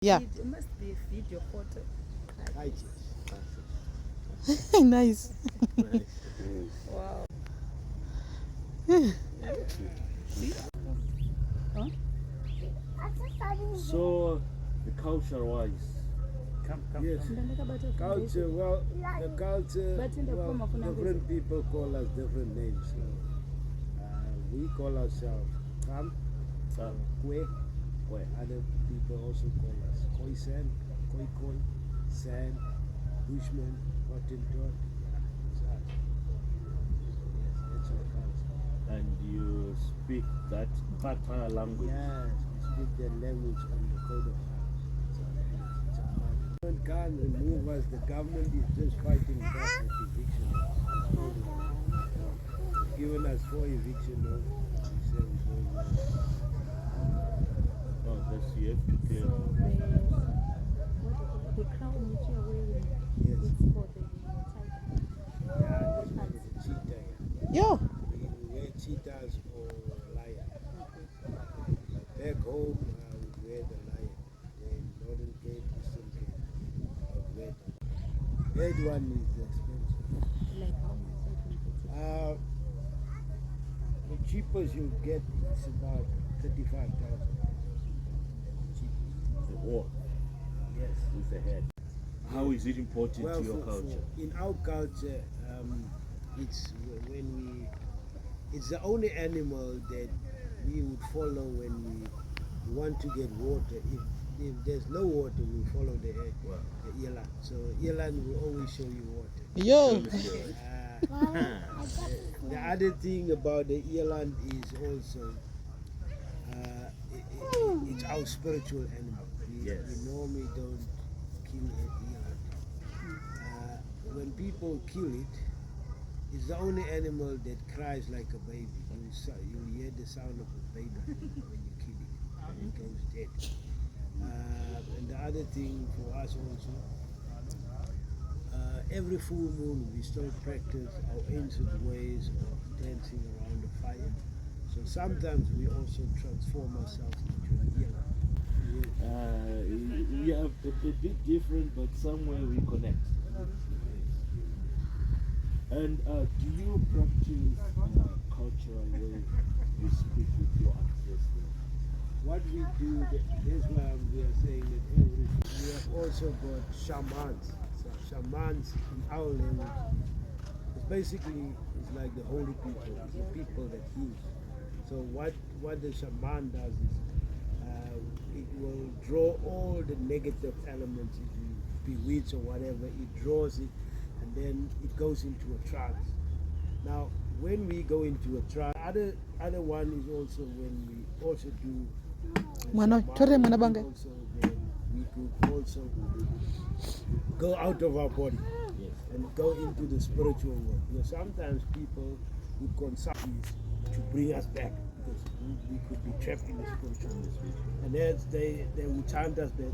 Yeah. It must be a video photo. Nice. Wow. So, the culture-wise, Yes. Culture, well, the culture, well, different people call us different names. So, we call ourselves Kam, Kwe. Other people also call us khoisan, Khoi, San, Bushman, Hottentot. Yeah, that's us. Yes, that's our culture. and you speak that Bata language. Yes, we speak that language on the code of arms. It's our language. It's our culture. Government can't remove us. The government is just fighting back with eviction laws. That's all it is. They've given us 4 eviction laws. We say we don't want. Oh, that's you have to clear. The crown which you are wearing Yes. is for the tiger. Yeah, this one is a cheetah. Yo. We wear cheetahs or lion. But back home, we wear the lion. In Northern Cape, Eastern Cape, we wear that one is expensive. Like how much? The cheapest you get is about 35,000. The war Yes. with the head. How is it important Well, to your culture? in our culture, it's when we, it's the only animal that we would follow when we want to get water. If there's no water, we follow the head, Wow. the eland. So eland will always show you water. Yo. The other thing about the eland is also it's our spiritual animal. Yes. We normally don't kill an eland. When people kill it, it's the only animal that cries like a baby. You hear the sound of a baby when you kill it, and it goes dead. And the other thing for us also, every full moon we still practice our ancient ways of dancing around the fire. So sometimes we also transform ourselves into a eland. We are a bit different, but somewhere we connect. And do you practice cultural way you speak with your ancestors? What we do, that's why we are saying that we have also got shamans. So shamans in our language, it's basically it's like the holy people, it's the people that heal. So what the shaman does is it will draw all the negative elements, if you bewitch or whatever, it draws it and then it goes into a trance. Now when we go into a trance, other one is also when we also do Mwana, chore mwana bange. also then we could also go out of our body and go into the spiritual world. You know, sometimes people would consult us to bring us back because we could be trapped in the spiritual world. And as they would chant us back,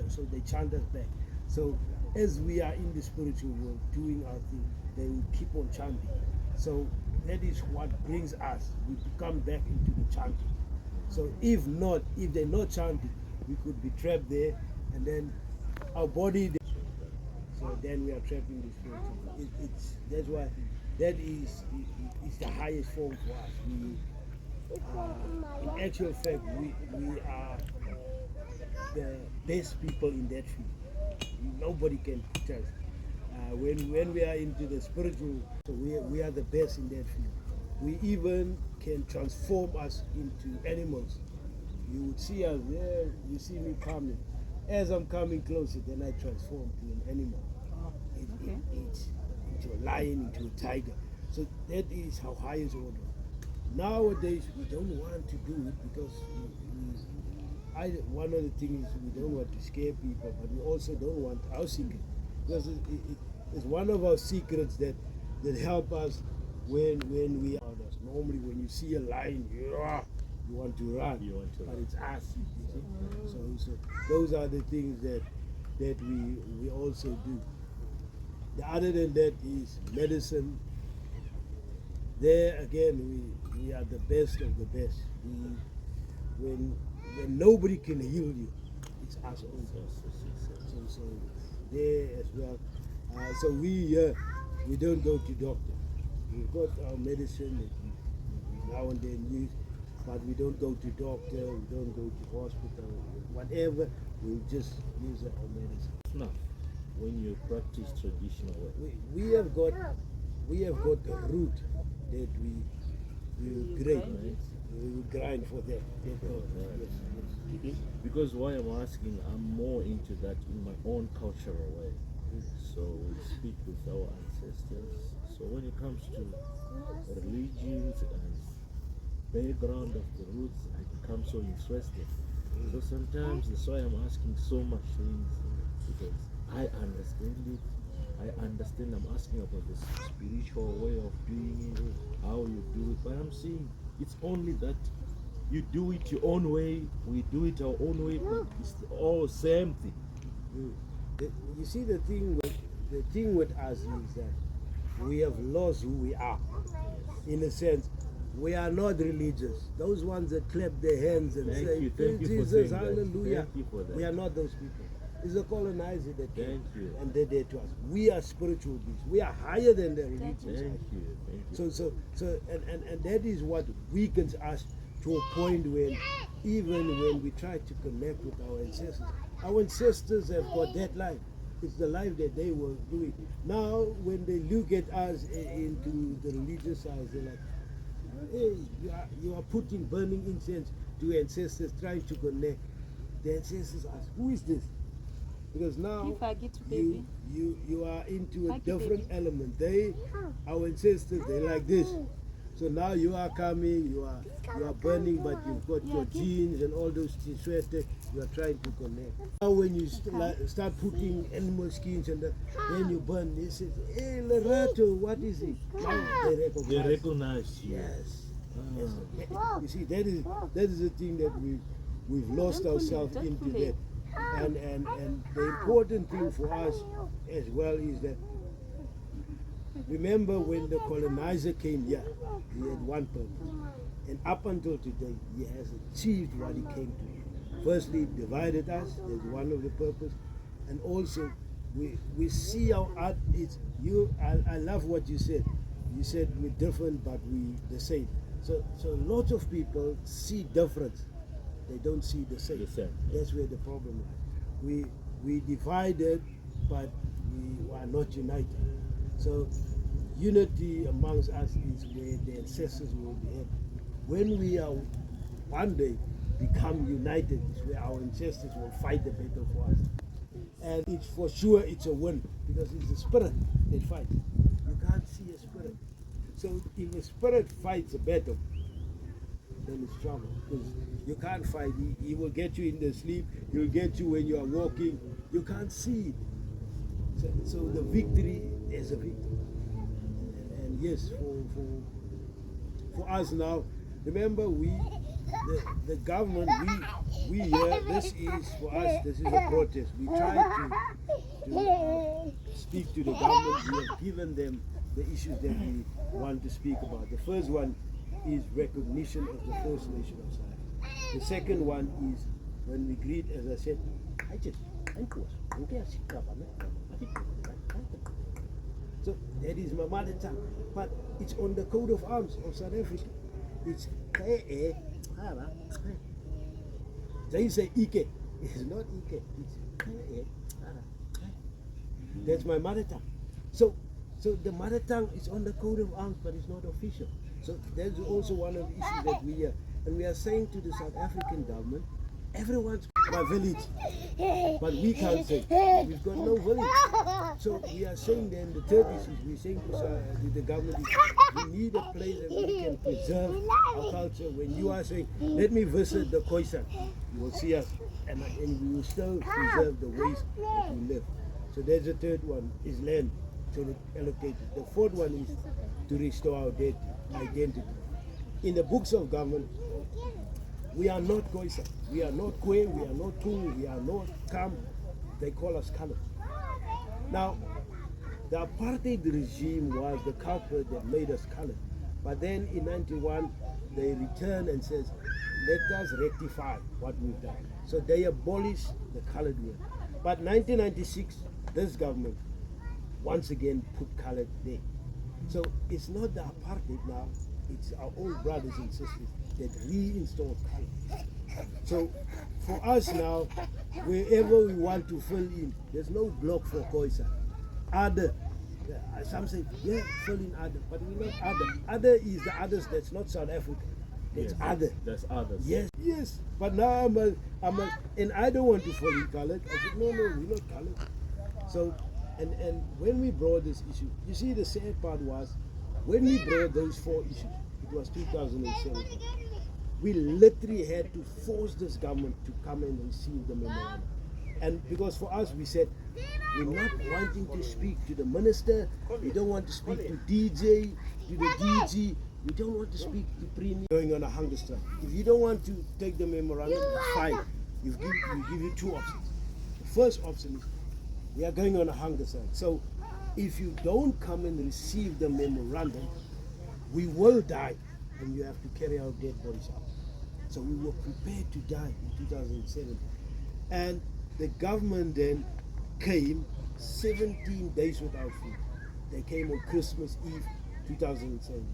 so they chant us back. So as we are in the spiritual world doing our thing, they will keep on chanting. So that is what brings us. We come back into the chanting. So if they're not chanting, we could be trapped there, and then our body. So then we are trapped in the spiritual world. That's why that is the highest form for us. In actual fact, we are the best people in that field. Nobody can put us. When we are into the spiritual, so we are the best in that field. We even can transform us into animals. You would see us there, you see me coming. As I'm coming closer, then I transform to an animal. Into a lion, into a tiger. So that is our highest order. Nowadays, we don't want to do it because one of the things is we don't want to scare people, but we also don't want our secret. Because it's one of our secrets that help us when we are others. Normally, when you see a lion, you want to run, but it's us. You see? So those are the things that we also do. The other than that is medicine. There again, we are the best of the best. When when nobody can heal you, it's us only. So there as well. So we don't go to doctor. We've got our medicine that we now and then use, but we don't go to doctor, we don't go to hospital, whatever, we just use our medicine. Now, when you practice traditional way, We have got a root that we grind. We will grind for that. Yes. because why I'm asking, I'm more into that in my own cultural way. So we speak with our ancestors. So when it comes to religions and background of the roots, I become so interested. So sometimes that's why I'm asking so much things, because I understand it. I understand. I'm asking about the spiritual way of doing it, how you do it. But I'm saying it's only that you do it your own way, we do it our own way, but it's all same thing. You see, the thing with us is that we have lost who we are. In a sense, we are not religious. Those ones that clap their hands and Thank say, you for Jesus, saying that. hallelujah. Thank you for that. We are not those people. It's the colonizer that came Thank you. and they did to us. We are spiritual beings. We are higher than the religious. Thank you. So and that is what weakens us to a point when even when we try to connect with our ancestors have got that life. It's the life that they were doing. Now when they look at us into the religious side, they're like, hey, you are putting burning incense to ancestors trying to connect. The ancestors ask, who is this? Because now you are into a different element. Our ancestors, they like this. So now you are coming, you are burning, but you've got your jeans and all those sweaters. You are trying to connect. Now when you start putting animal skins and then you burn, they say, hey Lerato, what is it? Now They recognize you. Yes. You see, that is the thing that we've lost ourselves into that. And the important thing for us as well is that, remember when the colonizer came here, he had one purpose. And up until today, he has achieved what he came to do. Firstly, he divided us, that's one of the purpose. And also, we see our art is, I love what you said. You said we're different, but we the same. So lots of people see difference. They don't see the same. That's where the problem lies. We divided, but we are not united. So unity amongst us is where the ancestors will be at. When we are one day become united, is where our ancestors will fight the battle for us. And it's for sure it's a win, because it's the spirit that fights. You can't see a spirit. So if a spirit fights a battle, then it's trouble, because you can't fight. He will get you in the sleep. He'll get you when you are walking. You can't see it. So the victory is a victory. And yes, for us now, remember the government, we here, this is for us, this is a protest. We try to speak to the government. We have given them the issues that we want to speak about. The first one is recognition of the First Nation of South Africa. The second one is when we greet, as I said, so that is my mother tongue, but it's on the coat of arms of South Africa. It's they say Ike. It's not Ike. It's that's my mother tongue. So the mother tongue is on the coat of arms, but it's not official. So that's also one of the issues that we are, and we are saying to the South African government, everyone's my village, but we can't say we've got no village. So we are saying then the third issue, we're saying to the government, we need a place that we can preserve our culture. When you are saying, let me visit the khoisan, you will see us, and we will still preserve the ways that we live. So there's the third one, is land, so allocated. The fourth one is to restore our identity. In the books of government, we are not khoisan, we are not Kwe, we are not Tung, we are not Kam. They call us colored. Now, the apartheid regime was the culprit that made us colored. But then in 91, they returned and says, let us rectify what we've done. So they abolished the colored word. But 1996, this government once again put colored there. So it's not the apartheid now, it's our own brothers and sisters that reinstalled color. So for us now, wherever we want to fill in, there's no block for khoisan. Other, some say, yeah, fill in other, but we're not other. Other is the others that's not South Africa. It's Yes, other. That's others. Yes, yes. But now and I don't want to fall in colored. I said, no, we're not colored. So, and when we brought this issue, you see the sad part was, when we brought those 4 issues, it was 2007, we literally had to force this government to come and receive the memorandum. And because for us, we said, we're not wanting to speak to the minister, we don't want to speak to DJ, to the DG, we don't want to speak to Premier going on a hunger strike. If you don't want to take the memorandum, fine. We give you 2 options. The first option is, we are going on a hunger strike. So if you don't come and receive the memorandum, we will die and you have to carry our dead bodies out. So we were prepared to die in 2007. And the government then came 17 days without food. They came on Christmas Eve 2007.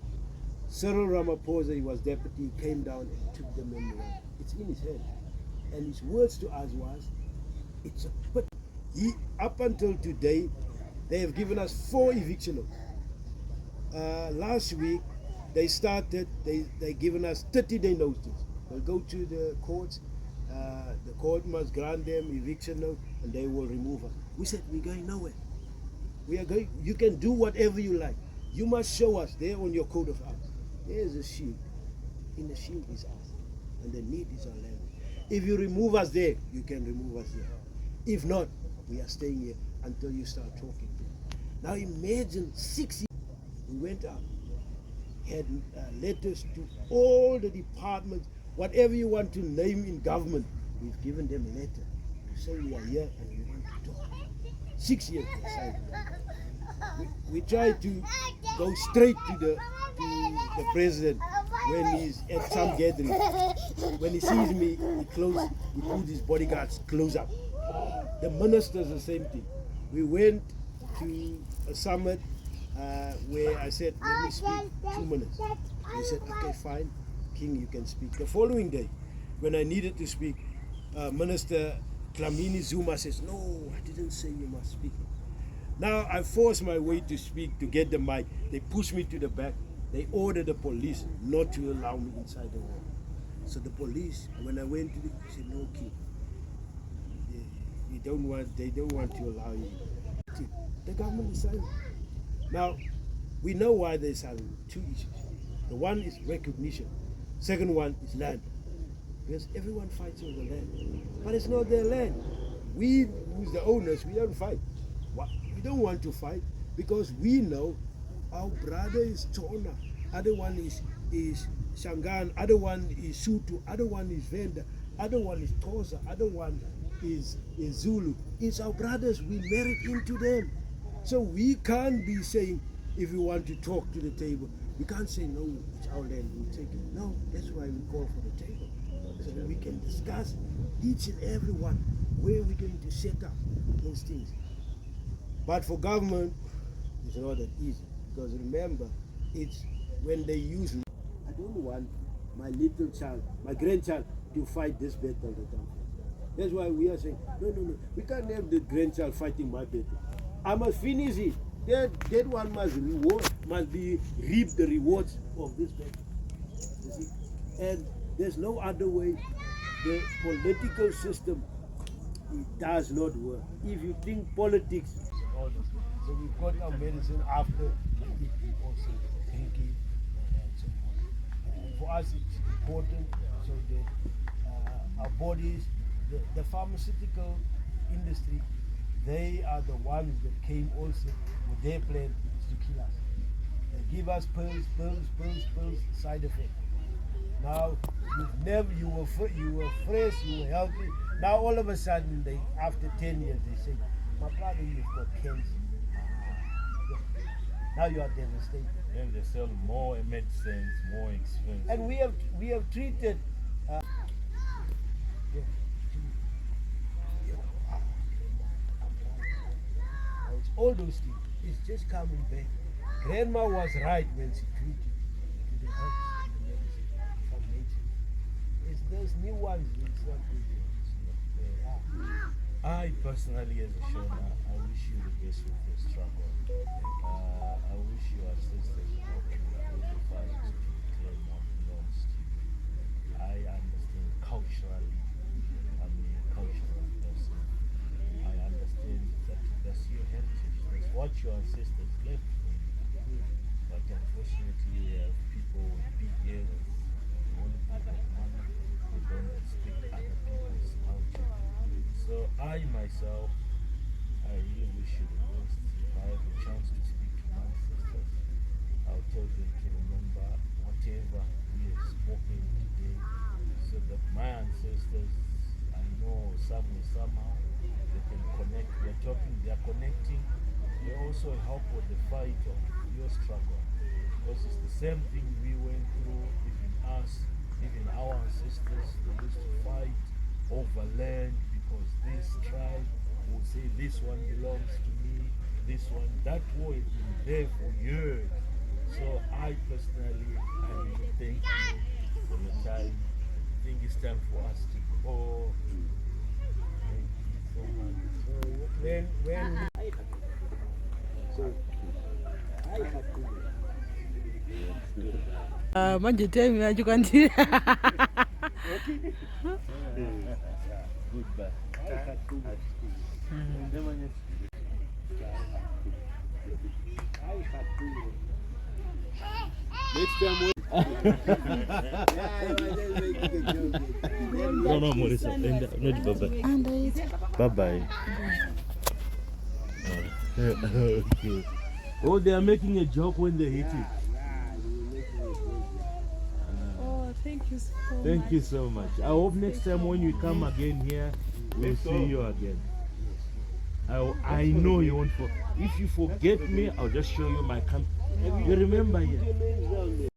Cyril Ramaphosa, he was deputy, came down and took the memorandum. It's in his head. And his words to us was, it's a pity. Up until today, they have given us 4 eviction notices. Last week, they started, they given us 30-day notice. They'll go to the courts, the court must grant them eviction notice, and they will remove us. We said, we're going nowhere. We are going, you can do whatever you like. You must show us there on your coat of arms. There's a shield. In the shield is us, and the need is our land. If you remove us there, you can remove us here. If not, we are staying here until you start talking. Now imagine 6 years. We went out, had letters to all the departments, whatever you want to name in government, we've given them a letter to say we are here and we want to talk. 6 years they signed. We try to go straight to the president when he's at some gathering. When he sees me, he put his bodyguards close up. The ministers, the same thing. We went to a summit where I said, let me speak 2 minutes. They said, okay, fine, King, you can speak. The following day, when I needed to speak, Minister Dlamini Zuma says, no, I didn't say you must speak. Now I forced my way to speak, to get the mic. They pushed me to the back. They ordered the police not to allow me inside the hall. So the police, when I went to they said, no, King, they don't want to allow you. The government is silent. Now, we know why they're silent. 2 issues. The one is recognition. Second one is land. Because everyone fights over land. But it's not their land. We, who's the owners, we don't fight. We don't want to fight because we know our brother is Tona, other one is Shangaan, other one is Sutu, other one is Venda, other one is Tosa, other one is Zulu. It's our brothers, we married into them. So we can't be saying, if we want to talk to the table, we can't say, no, it's our land, we'll take it. No, that's why we call for the table. So that we can discuss each and every one where we're going to set up those things. But for government, it's not that easy. Because remember, it's when they use, I don't want my little child, my grandchild, to fight this battle that I'm fighting. That's why we are saying, no, we can't have the grandchild fighting my battle. I must finish it. That one must reap the rewards of this battle. You see? And there's no other way. The political system, it does not work. If you think politics, so we've got our medicine after eating, also drinking, and so on. For us, it's important so that our bodies, the pharmaceutical industry, they are the ones that came also with their plan is to kill us. They give us pills, side effect. Now you were fresh, you were healthy. Now all of a sudden, after 10 years, they say, my brother, you've got cancer. Now you are devastated. And they sell more medicines, more expensive. And we have treated all those things. It's just coming back. Grandma was right when she treated to the herbs and the medicine from nature. It's those new ones, it's not good. I personally, as a Shona, I wish you the best with your struggle. I wish your sisters help you with the fight to claim what belongs to you. I understand culturally, I'm a cultural person. I understand that that's your heritage, that's what your ancestors left for you. But unfortunately, we have people with big ears, only people with money, they don't respect other people's culture. So I myself, I really wish you the best. If I have a chance to speak to my sisters, I'll tell them to remember whatever we have spoken today, so that my ancestors, I know somewhere, somehow, they can connect. They're talking, they're connecting. They also help with the fight of your struggle. Because it's the same thing we went through, even us, even our ancestors, they used to fight over land because this tribe will say this one belongs to me, this one. That war has been there for years. So I personally, I really thank you for your time. I think it's time for us to go. Thank you so much. So when we Manje tell me you can do. Goodbye. next time No, Morisa. Not bye-bye. And I Bye-bye. Okay. Oh, they are making a joke when they hit it. Oh, thank you so much. Thank you so much. I hope next time when you come again here, we'll see you again. I know you won't. If you forget me, I'll just show you my camp. You remember here.